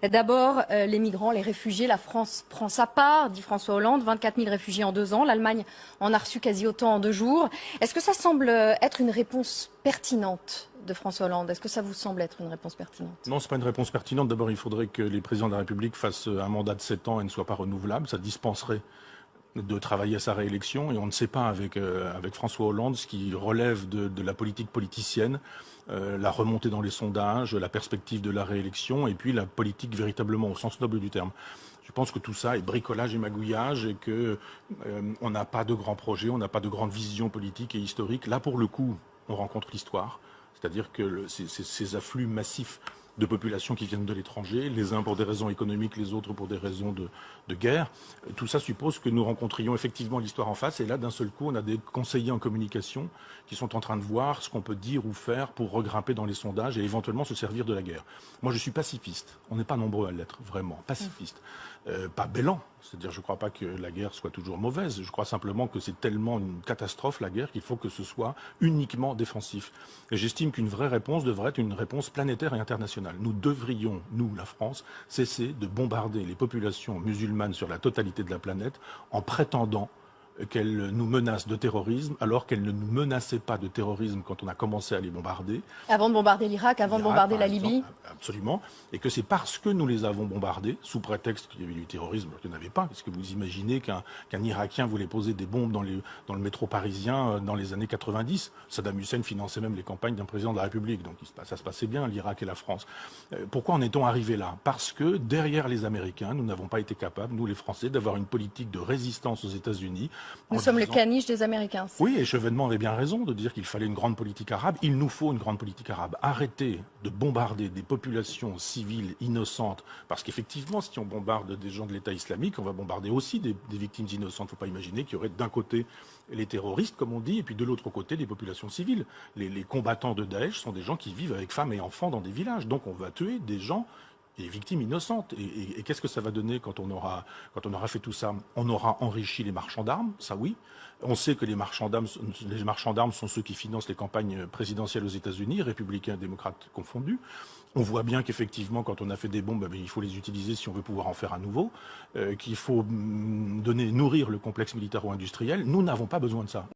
D'abord, les migrants, les réfugiés, la France prend sa part, dit François Hollande, 24 000 réfugiés en 2 ans. L'Allemagne en a reçu quasi autant en 2 jours. Est-ce que ça semble être une réponse pertinente de François Hollande? Est-ce que ça vous semble être une réponse pertinente? Non, ce n'est pas une réponse pertinente. D'abord, il faudrait que les présidents de la République fassent un mandat de 7 ans et ne soient pas renouvelables. Ça dispenserait de travailler à sa réélection. Et on ne sait pas avec François Hollande ce qui relève de la politique politicienne, la remontée dans les sondages, la perspective de la réélection et puis la politique véritablement au sens noble du terme. Je pense que tout ça est bricolage et magouillage et que on n'a pas de grands projets, on n'a pas de grande vision politique et historique. Là, pour le coup, on rencontre l'histoire. C'est-à-dire que ces afflux massifs de populations qui viennent de l'étranger, les uns pour des raisons économiques, les autres pour des raisons de guerre. Tout ça suppose que nous rencontrions effectivement l'histoire en face. Et là, d'un seul coup, on a des conseillers en communication qui sont en train de voir ce qu'on peut dire ou faire pour regrimper dans les sondages et éventuellement se servir de la guerre. Moi, je suis pacifiste. On n'est pas nombreux à l'être, vraiment. Pacifiste. Pas bêlant. C'est-à-dire, je ne crois pas que la guerre soit toujours mauvaise. Je crois simplement que c'est tellement une catastrophe, la guerre, qu'il faut que ce soit uniquement défensif. Et j'estime qu'une vraie réponse devrait être une réponse planétaire et internationale. Nous devrions, nous, la France, cesser de bombarder les populations musulmanes sur la totalité de la planète en prétendant qu'elles nous menacent de terrorisme alors qu'elles ne nous menaçaient pas de terrorisme quand on a commencé à les bombarder. Avant de bombarder l'Irak, avant de bombarder la Libye. Absolument. Et que c'est parce que nous les avons bombardés, sous prétexte qu'il y avait du terrorisme, qu'il n'y en avait pas. Est-ce que vous imaginez qu'un Irakien voulait poser des bombes dans le métro parisien dans les années 90 ? Saddam Hussein finançait même les campagnes d'un président de la République. Donc ça se passait bien, l'Irak et la France. Pourquoi en est-on arrivé là ? Parce que derrière les Américains, nous n'avons pas été capables, nous les Français, d'avoir une politique de résistance aux États-Unis. Nous sommes le caniche des Américains. Oui, et Chevènement avait bien raison de dire qu'il fallait une grande politique arabe. Il nous faut une grande politique arabe. Arrêtez de bombarder des populations civiles innocentes. Parce qu'effectivement, si on bombarde des gens de l'État islamique, on va bombarder aussi des victimes innocentes. Il ne faut pas imaginer qu'il y aurait d'un côté les terroristes, comme on dit, et puis de l'autre côté des populations civiles. Les combattants de Daesh sont des gens qui vivent avec femmes et enfants dans des villages. Donc on va tuer des gens, des victimes innocentes. Et qu'est-ce que ça va donner quand on aura fait tout ça? On aura enrichi les marchands d'armes, ça oui. On sait que les marchands d'armes sont ceux qui financent les campagnes présidentielles aux États-Unis, républicains et démocrates confondus. On voit bien qu'effectivement, quand on a fait des bombes, il faut les utiliser si on veut pouvoir en faire à nouveau, qu'il faut nourrir le complexe militaro-industriel. Nous n'avons pas besoin de ça.